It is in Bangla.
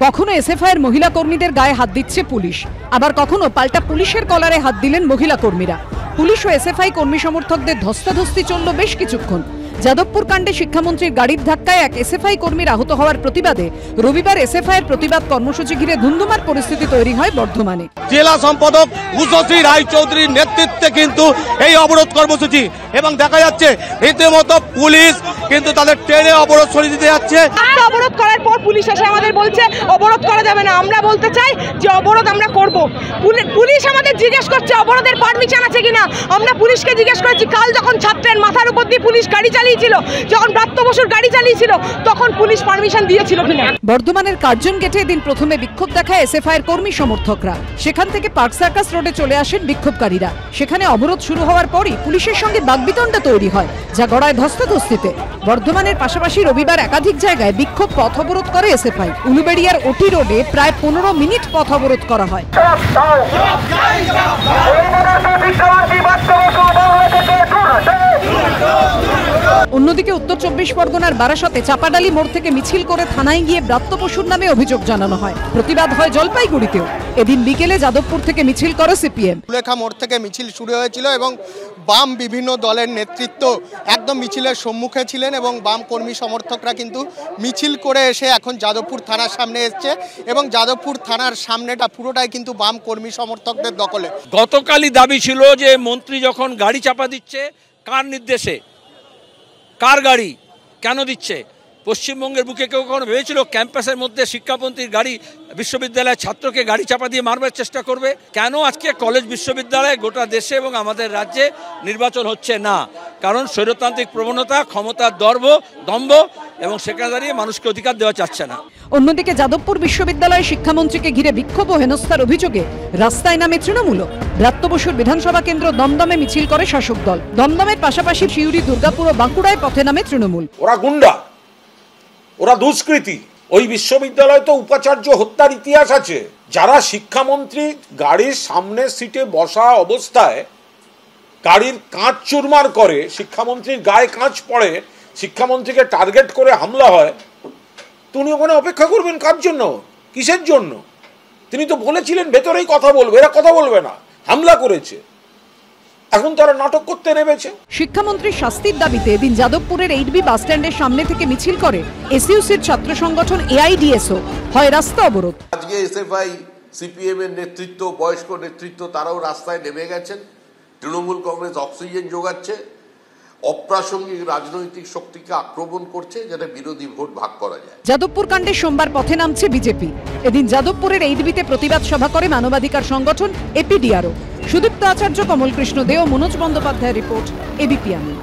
কখনো এসএফআই এর মহিলা কর্মীদের গায়ে হাত দিচ্ছে পুলিশ, আবার কখনো পাল্টা পুলিশের কলারে হাত দিলেন মহিলা কর্মীরা। পুলিশ ও এসএফআই কর্মী সমর্থকদের ধস্তাধস্তি চলল বেশ কিছুক্ষণ। যাদবপুর কাণ্ডে শিক্ষামন্ত্রীর গাড়ির ধাক্কায় এক এসএফআই কর্মীর আহত হওয়ার প্রতিবাদে রবিবার এসএফআই এর প্রতিবাদ কর্মসূচি ঘিরে ধুন্ধুমার পরিস্থিতি তৈরি হয় বর্ধমানে। জেলা সম্পাদক উষশ্রী রায়চৌধুরীর নেতৃত্বে কিন্তু এই অবরোধ কর্মসূচি, এবং দেখা যাচ্ছে রীতিমতো পুলিশ কিন্তু তাদের ট্রেনে অবরোধ সরিয়ে দিতে যাচ্ছে। অবরোধ করার পর পুলিশ এসে আমাদের বলছে অবরোধ করা যাবে না। আমরা বলতে চাই যে অবরোধ আমরা করব। পুলিশ আমাদের জিজ্ঞেস করছে অবরোধের পারমিশন আছে কিনা। আমরা পুলিশকে জিজ্ঞেস করেছি, কাল যখন ছাত্রের মাথার উপর দিয়ে পুলিশ গাড়ি চালিয়েছিল, যখন ব্রাত্য বসুর গাড়ি চালিয়েছিল, তখন পুলিশ পারমিশন দিয়েছিল কিনা। বর্ধমানের কার্জন গেটে দিন প্রথমে বিক্ষোভ দেখায় এসএফআই এর কর্মী সমর্থকরা। সেখান থেকে পার্ক সার্কাস রোডে চলে আসেন বিক্ষোভকারীরা। সেখানে অবরোধ শুরু হওয়ার পরই পুলিশের সঙ্গে বাকবিতণ্ডা তৈরি হয়, যা গড়ায় ধস্তাধস্তিতে। বর্ধমানের পাশাপাশি রবিবার একাধিক জায়গায় বিক্ষোভ পথ অবরোধ করে এসএফআই। উলুবেড়িয়ার ওটি রোডে প্রায় 15 মিনিট পথ অবরোধ করা হয়। অন্যদিকে উত্তর 24 পরগনার বারাসতে চাপাডালি মোড় থেকে মিছিল করে থানায় গিয়ে ব্রাত্য বসুর নামে অভিযোগ জানানো হয়। প্রতিবাদ হয় জলপাইগুড়িতেও। এদিন বিকেলে যাদবপুর থেকে মিছিল করে সিপিএম। সুলেখা মোড় থেকে মিছিল শুরু হয়েছিল এবং বাম বিভিন্ন দলের নেতৃত্ব একদম মিছিলের সম্মুখে ছিলেন, এবং বাম কর্মী সমর্থকরা কিন্তু মিছিল করে এসে এখন যাদবপুর থানার সামনে এসছে, এবং যাদবপুর থানার সামনেটা পুরোটাই কিন্তু বাম কর্মী সমর্থকদের দখলে। গতকালই দাবি ছিল যে মন্ত্রী যখন গাড়ি চাপা দিচ্ছে কার নির্দেশে, কার গাড়ি কেন দিচ্ছে? পশ্চিমবঙ্গের বুকে কেউ কখনো ভেবেছিল ক্যাম্পাসের মধ্যে শিক্ষামন্ত্রীর গাড়ি বিশ্ববিদ্যালয়ের ছাত্রকে গাড়ি চাপা দিয়ে মারবার চেষ্টা করবে? কেন আজকে কলেজ বিশ্ববিদ্যালয়ে গোটা দেশে এবং আমাদের রাজ্যে নির্বাচন হচ্ছে না? কারণ স্বৈরতান্ত্রিক প্রবণতা, ক্ষমতার দম্ভ, এবং সেখানে দাঁড়িয়ে মানুষকে অধিকার দেওয়া যাচ্ছে না। অন্যদিকে যাদবপুর বিশ্ববিদ্যালয়ে শিক্ষামন্ত্রীকে ঘিরে বিক্ষোভ ও হেনস্থার অভিযোগে রাস্তায় নামে তৃণমূল। ব্রাত্য বসুর বিধানসভা কেন্দ্র দমদমে মিছিল করে শাসক দল। দমদমের পাশাপাশি সিউড়ি, দুর্গাপুর ও বাঁকুড়ায় পথে নামে তৃণমূল। ওরা গুন্ডা, ওরা দুষ্কৃতী। ওই বিশ্ববিদ্যালয়ে তো উপাচার্য হত্যার ইতিহাস আছে। যারা শিক্ষামন্ত্রী গাড়ির সামনের সিটে বসা অবস্থায় গাড়ির কাঁচ চুরমার করে, শিক্ষামন্ত্রীর গায়ে কাঁচ পড়ে, শিক্ষামন্ত্রীকে টার্গেট করে হামলা হয়, তিনি ওখানে অপেক্ষা করবেন কার জন্য, কিসের জন্য? তিনি তো বলেছিলেন ভেতরেই কথা বলবে, এরা কথা বলবে না, হামলা করেছে, এখন তারা নাটক করতে নেমেছে। শিক্ষামন্ত্রীর শাস্তির দাবিতে এদিন যাদবপুরের 8B বাস স্ট্যান্ডের সামনে থেকে মিছিল করে এসইউসির ছাত্র সংগঠন এআইডিএসও। হয় রাস্তা অবরোধ। আজকে এসএফআই, সিপিএম এর নেতৃত্ব, বয়স্ক নেতৃত্ব তারাও রাস্তায় নেমে গেছেন। তৃণমূল কংগ্রেস অক্সিজেন যোগাচ্ছে, অপ্রাসঙ্গিক রাজনৈতিক শক্তিকে আক্রমণ করছে যাতে বিরোধী ভোট ভাগ করা যায়। যাদবপুর কাণ্ডে সোমবার পথে নামছে বিজেপি। এদিন যাদবপুরের 8Bতে প্রতিবাদ সভা করে মানবাধিকার সংগঠন এপিডিআরও। সুদীপ্ত আচার্য, কমল কৃষ্ণ দে ও মনোজ বন্দ্যোপাধ্যায়ের রিপোর্ট, এবিপি আনন্দ।